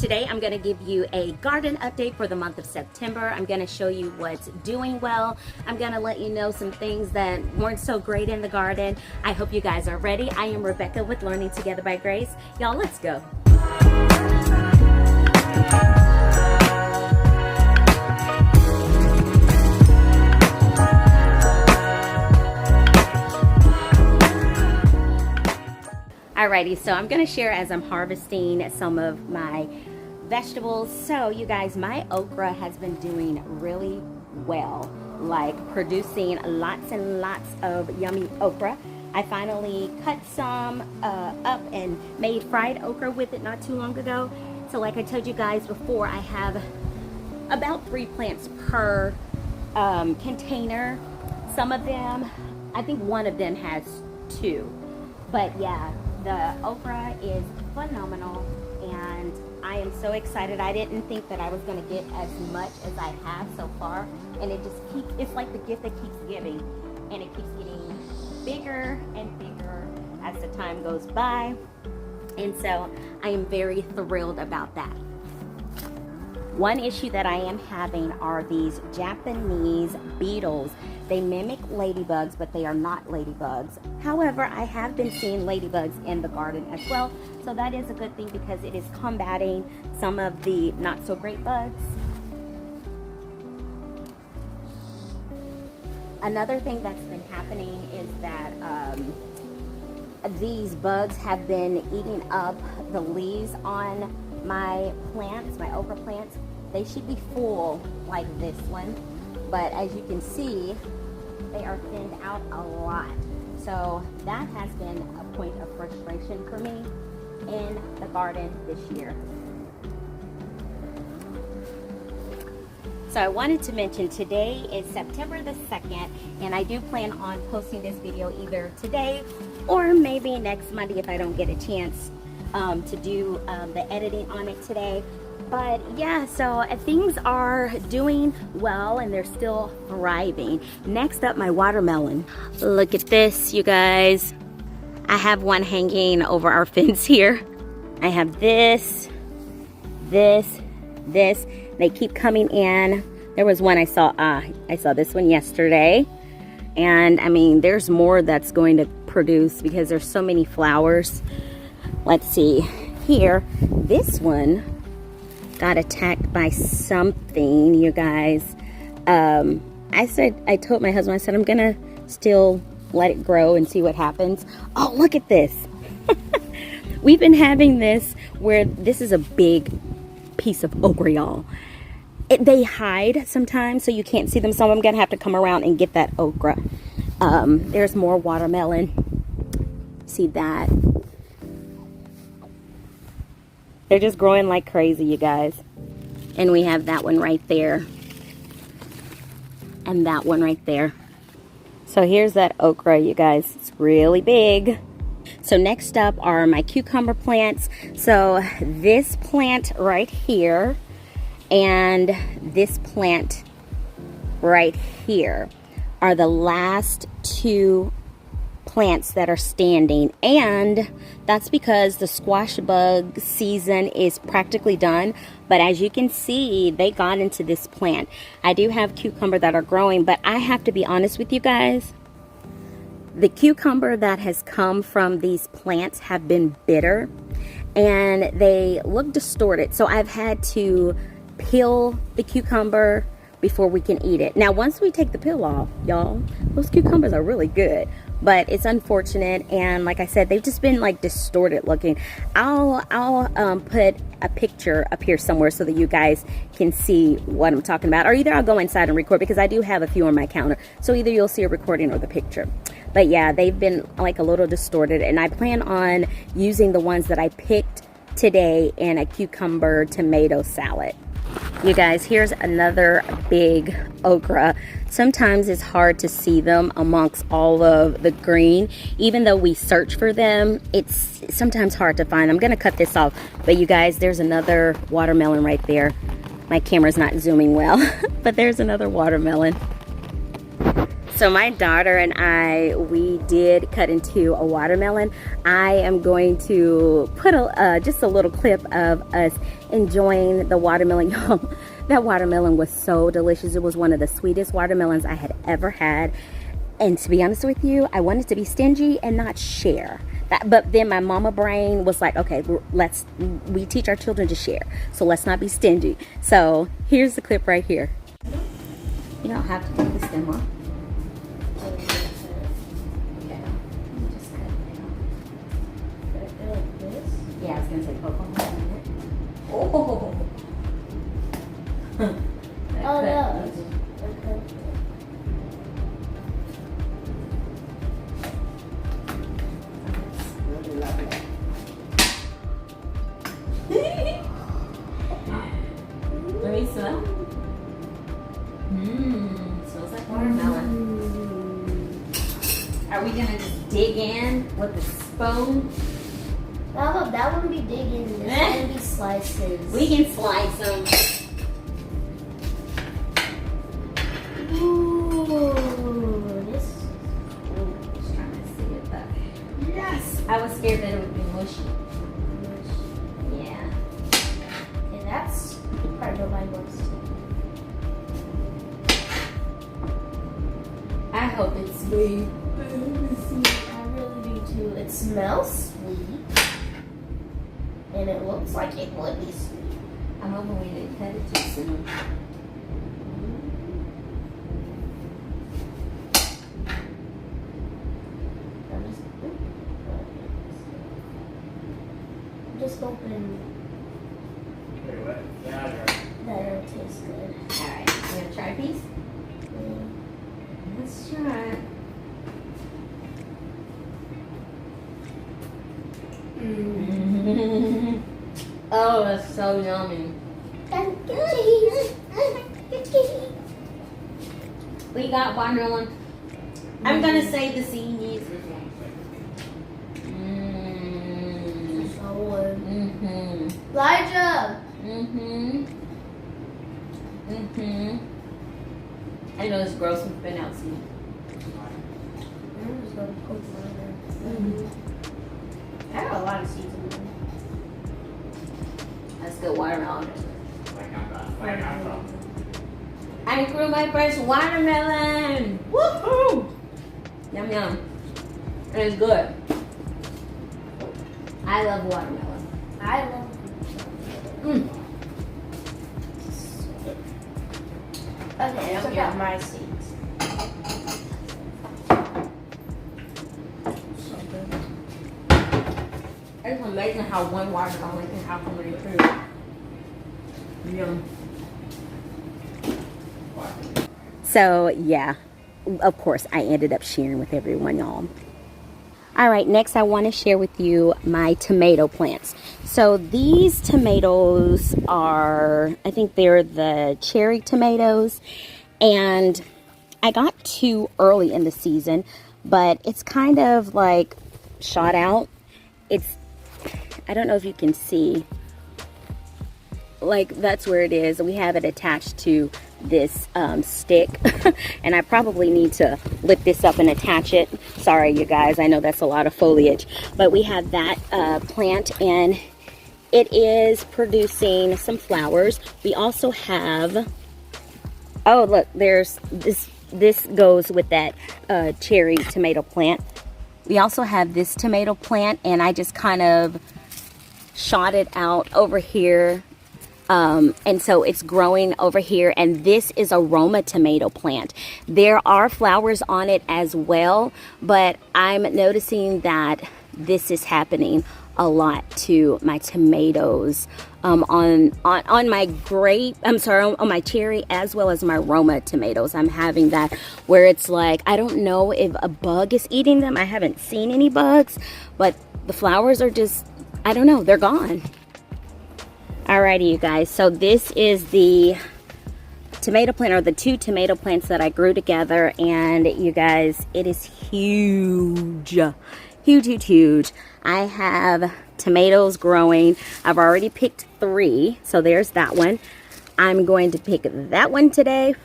Today I'm going to give you a garden update for the month of September. I'm going to show you what's doing well. I'm going to let you know some things that weren't so great in the garden. I hope you guys are ready. I am Rebekah with Learning Together by Grace. Y'all, let's go. Alrighty, so I'm going to share as I'm harvesting some of my vegetables. So you guys, my okra has been doing really well, like producing lots and lots of yummy okra. I finally cut some up and made fried okra with it not too long ago. So like I told you guys before, I have about 3 plants per container. Some of them, I think one of them has 2. But yeah, the okra is phenomenal and I am so excited. I didn't think that I was going to get as much as I have so far, and it just keeps, it's like the gift that keeps giving, and it keeps getting bigger and bigger as the time goes by, and so I am very thrilled about that. One issue that I am having are these Japanese beetles. They mimic ladybugs, but they are not ladybugs. However, I have been seeing ladybugs in the garden as well, so that is a good thing because it is combating some of the not so great bugs. Another thing that's been happening is that these bugs have been eating up the leaves on my plants, my okra plants. They should be full like this one, but as you can see, they are thinned out a lot. So that has been a point of frustration for me in the garden this year. So I wanted to mention today is September the 2nd, and I do plan on posting this video either today or maybe next Monday if I don't get a chance to do the editing on it today. But yeah, so things are doing well and they're still thriving. Next up, my watermelon. Look at this, you guys. I have one hanging over our fence here. I have this. They keep coming in. There was one I saw this one yesterday. And I mean, there's more that's going to produce because there's so many flowers. Let's see here. This one got attacked by something, you guys. I told my husband, I said, I'm gonna still let it grow and see what happens. Oh, look at this. We've been having this where this is a big piece of okra, y'all. They hide sometimes so you can't see them, so I'm gonna have to come around and get that okra. There's more watermelon. See that? They're just growing like crazy, you guys. And we have that one right there. And that one right there. So here's that okra, you guys. It's really big. So next up are my cucumber plants. So this plant right here and this plant right here are the last 2 plants that are standing, and that's because the squash bug season is practically done. But as you can see, they got into this plant. I do have cucumber that are growing, but I have to be honest with you guys, the cucumber that has come from these plants have been bitter and they look distorted, so I've had to peel the cucumber before we can eat it. Now once we take the peel off, y'all, those cucumbers are really good. But it's unfortunate, and like I said, they've just been like distorted looking. I'll put a picture up here somewhere so that you guys can see what I'm talking about, or either I'll go inside and record because I do have a few on my counter. So either you'll see a recording or the picture. But yeah, they've been like a little distorted, and I plan on using the ones that I picked today in a cucumber tomato salad. You guys, here's another big okra. Sometimes it's hard to see them amongst all of the green. Even though we search for them, it's sometimes hard to find. I'm gonna cut this off, but you guys, there's another watermelon right there. My camera's not zooming well, but there's another watermelon. So my daughter and I, we did cut into a watermelon. I am going to put just a little clip of us enjoying the watermelon. Y'all, that watermelon was so delicious. It was one of the sweetest watermelons I had ever had. And to be honest with you, I wanted to be stingy and not share. But then my mama brain was like, okay, we teach our children to share. So let's not be stingy. So here's the clip right here. You don't have to take the stem off. Yeah, I was gonna say poke on that. Oh. Oh no. Really lovely. Let me smell. Smells like watermelon. Are we gonna just dig in with the spoon? That wouldn't be digging. This would be slices. We can slice them. Ooh, this. Just trying to see it, but yes, I was scared that it would be mushy. Yeah. And that's part of my books too. I hope it's sweet. I really do too. It smells sweet. And it looks like it would be sweet. I'm hoping we didn't cut it too soon. I'm just hoping that it'll taste good. Alright, you gonna try a piece? Yeah. Let's try. Oh, that's so yummy. We got watermelon. I'm gonna save the seeds. Elijah! I know it's gross with spin out seed. I'm just gonna poke mine. I got a lot of seeds in mine. That's good watermelon. I grew my first watermelon. Woohoo! Yum yum. It is good. I love watermelon. I love Okay, I took out my seeds. It's amazing how one watermelon can have so many fruit. Yum. So yeah, of course I ended up sharing with everyone, y'all. All right, next I want to share with you my tomato plants. So these tomatoes are, I think they're the cherry tomatoes, and I got two early in the season, but it's kind of like shot out. I don't know if you can see, like that's where it is. We have it attached to this stick and I probably need to lift this up and attach it. Sorry you guys, I know that's a lot of foliage, but we have that plant and it is producing some flowers. We also have, oh look, there's this goes with that cherry tomato plant. We also have this tomato plant and I just kind of shot it out over here. And so it's growing over here, and this is a Roma tomato plant. There are flowers on it as well, but I'm noticing that this is happening a lot to my tomatoes on my grape, on my cherry as well as my Roma tomatoes. I'm having that where it's like, I don't know if a bug is eating them. I haven't seen any bugs, but the flowers are just, I don't know, they're gone. Alrighty, you guys, so this is the tomato plant, or the two tomato plants that I grew together, and you guys, it is huge. Huge. I have tomatoes growing. I've already picked 3, so there's that one. I'm going to pick that one today.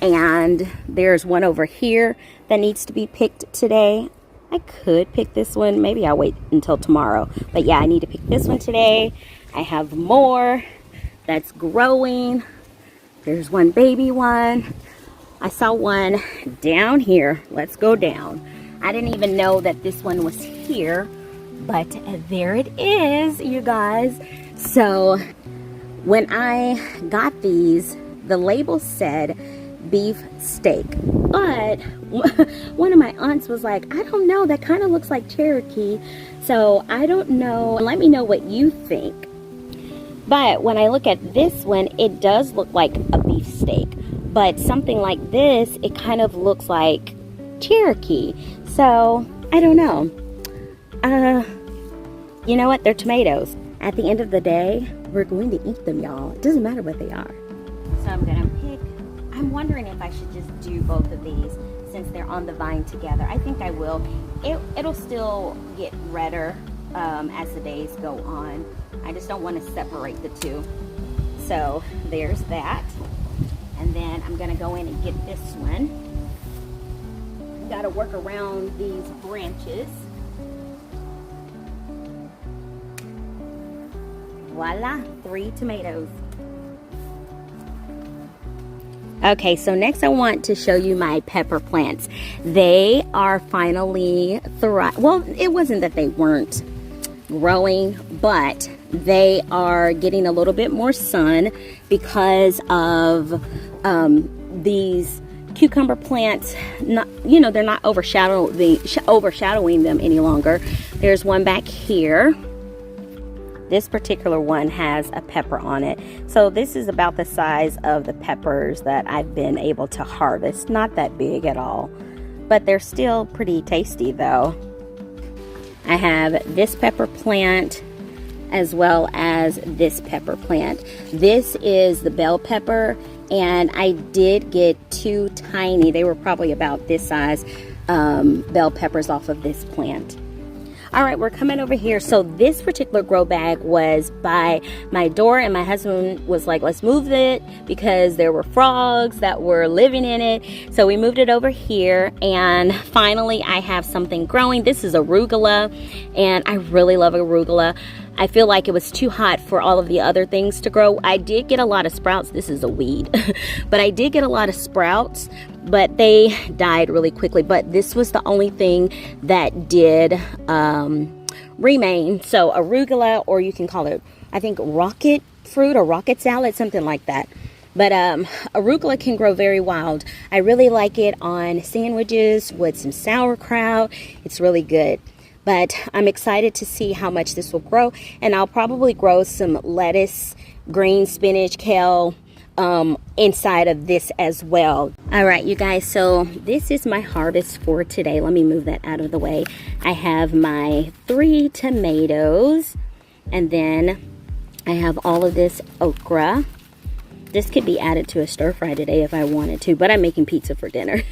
And there's one over here that needs to be picked today. I could pick this one. Maybe I'll wait until tomorrow. But yeah, I need to pick this one today. I have more that's growing. There's one baby one. I saw one down here. Let's go down. I didn't even know that this one was here, but there it is, you guys. So when I got these, the label said beef steak, but one of my aunts was like, I don't know, that kind of looks like Cherokee. So I don't know. Let me know what you think. But when I look at this one, it does look like a beef steak. But something like this, it kind of looks like Cherokee. So, I don't know. You know what? They're tomatoes. At the end of the day, we're going to eat them, y'all. It doesn't matter what they are. So I'm going to pick. I'm wondering if I should just do both of these since they're on the vine together. I think I will. It'll still get redder as the days go on. I just don't want to separate the two. So, there's that. And then I'm going to go in and get this one. Got to work around these branches. Voila, 3 tomatoes. Okay, so next I want to show you my pepper plants. They are finally thriving. Well, it wasn't that they weren't growing, but they are getting a little bit more sun because of these cucumber plants. Not, they're not overshadowing them any longer. There's one back here. This particular one has a pepper on it. So this is about the size of the peppers that I've been able to harvest. Not that big at all, but they're still pretty tasty though. I have this pepper plant as well as this pepper plant. This is the bell pepper, and I did get 2 tiny, they were probably about this size, bell peppers off of this plant. All right, we're coming over here. So this particular grow bag was by my door, and my husband was like, let's move it because there were frogs that were living in it. So we moved it over here, and finally I have something growing. This is arugula, and I really love arugula. I feel like it was too hot for all of the other things to grow. I did get a lot of sprouts. This is a weed, but I did get a lot of sprouts, but they died really quickly. But this was the only thing that did remain. So arugula, or you can call it, I think, rocket fruit or rocket salad, something like that. But arugula can grow very wild. I really like it on sandwiches with some sauerkraut. It's really good. But I'm excited to see how much this will grow. And I'll probably grow some lettuce, green spinach, kale inside of this as well. All right, you guys, so this is my harvest for today. Let me move that out of the way. I have my 3 tomatoes, and then I have all of this okra. This could be added to a stir fry today if I wanted to, but I'm making pizza for dinner.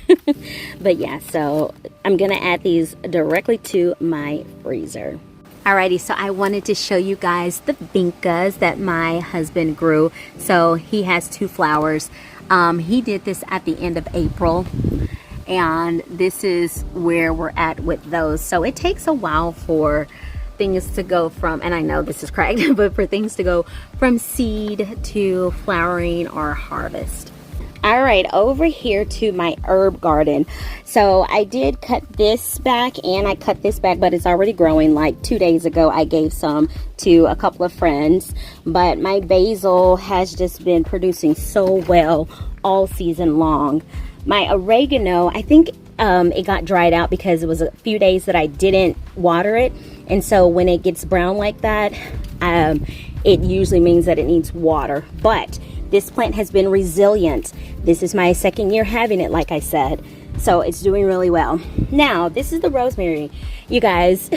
But yeah, so I'm gonna add these directly to my freezer. Alrighty, so I wanted to show you guys the vincas that my husband grew. So he has 2 flowers. He did this at the end of April, and this is where we're at with those. So it takes a while for things to go from, and I know this is cracked, but for things to go from seed to flowering or harvest. All right, over here to my herb garden. So I did cut this back, and I cut this back, but it's already growing. Like 2 days ago, I gave some to a couple of friends, but my basil has just been producing so well all season long. My oregano, I think it got dried out because it was a few days that I didn't water it. And so when it gets brown like that, it usually means that it needs water. But this plant has been resilient. This is my 2nd year having it, like I said. So it's doing really well. Now, this is the rosemary. You guys,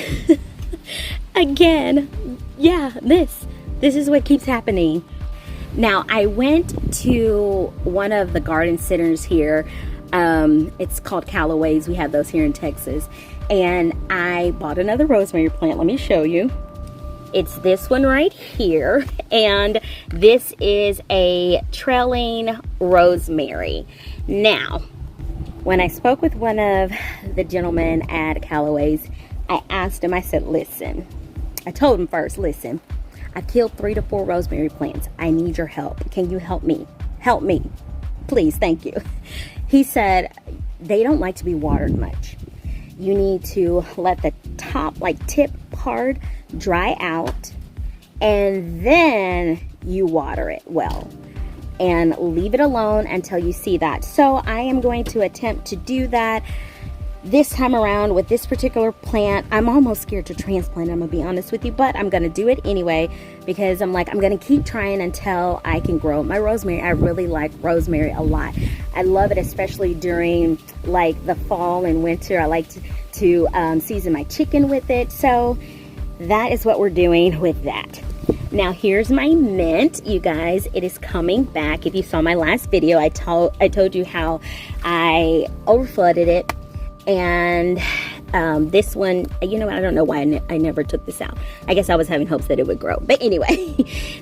again, yeah, this is what keeps happening. Now, I went to one of the garden centers here. It's called Callaway's. We have those here in Texas. And I bought another rosemary plant. Let me show you. It's this one right here, and this is a trailing rosemary. Now, when I spoke with one of the gentlemen at Callaway's, I asked him, I said, listen, I told him first, listen, I've killed 3 to 4 rosemary plants. I need your help. Can you help me? Help me. Please, thank you. He said, they don't like to be watered much. You need to let the top, like tip part, dry out, and then you water it well. And leave it alone until you see that. So I am going to attempt to do that this time around with this particular plant. I'm almost scared to transplant it, I'm gonna be honest with you, but I'm gonna do it anyway because I'm like, I'm gonna keep trying until I can grow my rosemary. I really like rosemary a lot. I love it, especially during like the fall and winter. I like to season my chicken with it. So that is what we're doing with that. Now here's my mint, you guys. It is coming back. If you saw my last video, I told you how I overflooded it. And this one, you know, I don't know why I never took this out. I guess I was having hopes that it would grow. But anyway,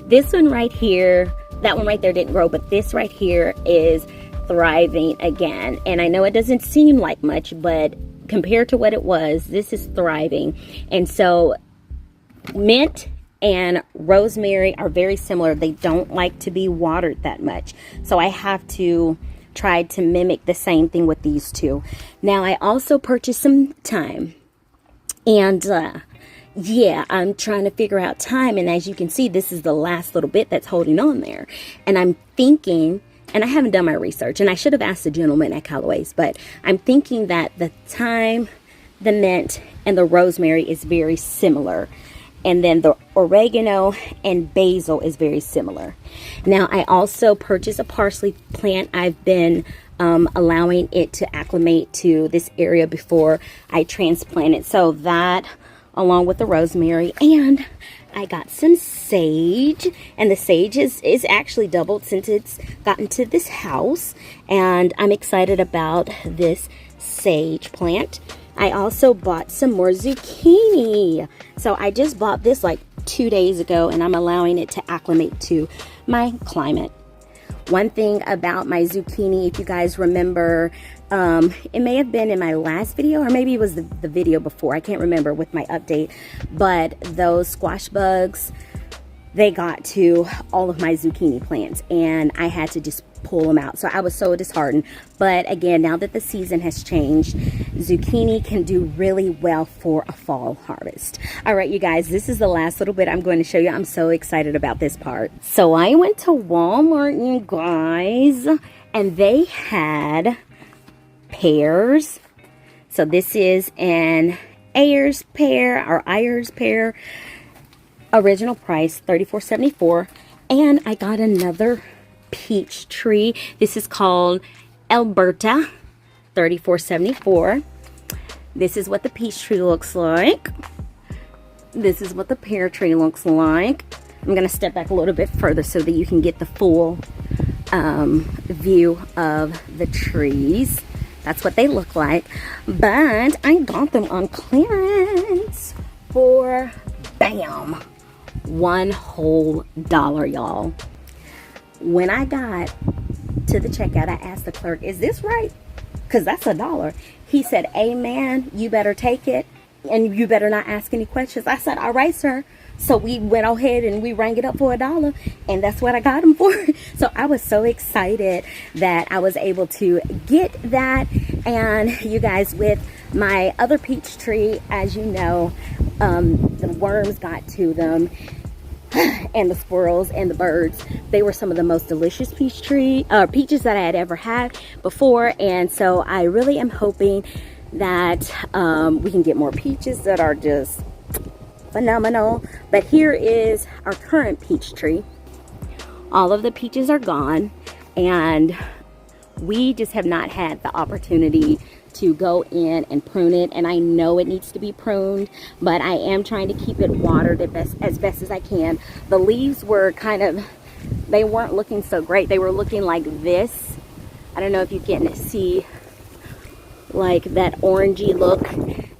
this one right here, that one right there didn't grow, but this right here is thriving again. And I know it doesn't seem like much, but compared to what it was, this is thriving. And so mint and rosemary are very similar. They don't like to be watered that much. So I have to try to mimic the same thing with these two. Now I also purchased some thyme. And yeah, I'm trying to figure out thyme. And as you can see, this is the last little bit that's holding on there. And I'm thinking, and I haven't done my research, and I should have asked the gentleman at Callaway's, but I'm thinking that the thyme, the mint, and the rosemary is very similar. And then the oregano and basil is very similar. Now, I also purchased a parsley plant. I've been allowing it to acclimate to this area before I transplant it. So that, along with the rosemary, and I got some sage. And the sage is actually doubled since it's gotten to this house. And I'm excited about this sage plant. I also bought some more zucchini. So I just bought this like 2 days ago, and I'm allowing it to acclimate to my climate. One thing about my zucchini, if you guys remember, it may have been in my last video, or maybe it was the video before. I can't remember with my update. But those squash bugs, they got to all of my zucchini plants, and I had to just pull them out. So I was so disheartened. But again, now that the season has changed, zucchini can do really well for a fall harvest. All right, you guys, this is the last little bit I'm going to show you. I'm so excited about this part. So I went to Walmart, you guys, and they had pears. So this is an Ayers pear, or Ayers pear. Original price $34.74. And I got another peach tree. This is called Alberta, $34.74. This is what the peach tree looks like. This is what the pear tree looks like. I'm going to step back a little bit further so that you can get the full view of the trees. That's what they look like. But I got them on clearance for, bam, $1 whole, y'all. When I got to the checkout, I asked the clerk, is this right? Because that's $1. He said, amen, you better take it, and you better not ask any questions. I said, all right, sir. So we went ahead and we rang it up for $1, and that's what I got them for. So I was so excited that I was able to get that. And you guys, with my other peach tree, as you know, the worms got to them, and the squirrels and the birds. They were some of the most delicious peaches that I had ever had before. And so I really am hoping that we can get more peaches that are just phenomenal. But here is our current peach tree. All of the peaches are gone, and we just have not had the opportunity to go in and prune it. And I know it needs to be pruned, but I am trying to keep it watered as best as I can. The leaves were they weren't looking so great. They were looking like this. I don't know if you can see like that orangey look.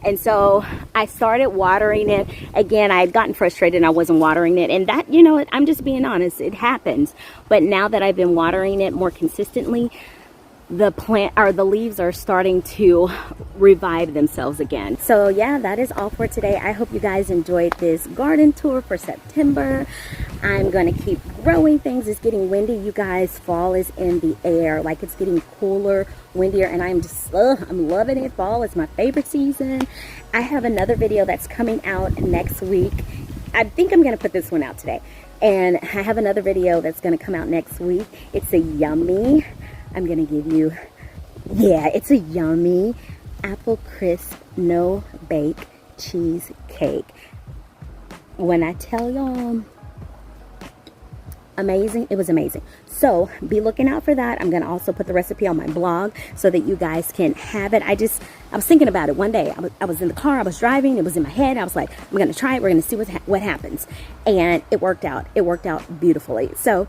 And so I started watering it. Again, I had gotten frustrated and I wasn't watering it. And that, you know, I'm just being honest, it happens. But now that I've been watering it more consistently, the plant or the leaves are starting to revive themselves again. So yeah, that is all for today. I hope you guys enjoyed this garden tour for September. I'm gonna keep growing things. It's getting windy, you guys. Fall is in the air. Like, it's getting cooler, windier, and I'm loving it. Fall is my favorite season. I have another video that's coming out next week. I think I'm gonna put this one out today, and I have another video that's gonna come out next week. It's a yummy, I'm gonna give you, yeah, it's a yummy apple crisp no bake cheesecake. When I tell y'all, amazing, it was amazing. So be looking out for that. I'm gonna also put the recipe on my blog so that you guys can have it. I was thinking about it one day. I was in the car, I was driving, it was in my head. I was like, I'm gonna try it, we're gonna see what happens. And it worked out. It worked out beautifully. So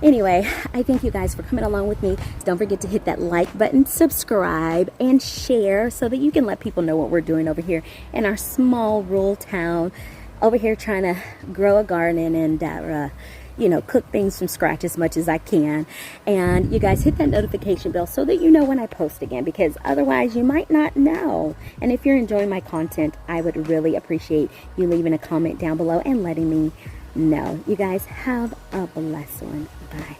anyway, I thank you guys for coming along with me. Don't forget to hit that like button, subscribe, and share so that you can let people know what we're doing over here in our small rural town, over here trying to grow a garden and you know, cook things from scratch as much as I can. And you guys hit that notification bell so that you know when I post again, because otherwise you might not know. And if you're enjoying my content, I would really appreciate you leaving a comment down below and letting me know. You guys have a blessed one. Bye.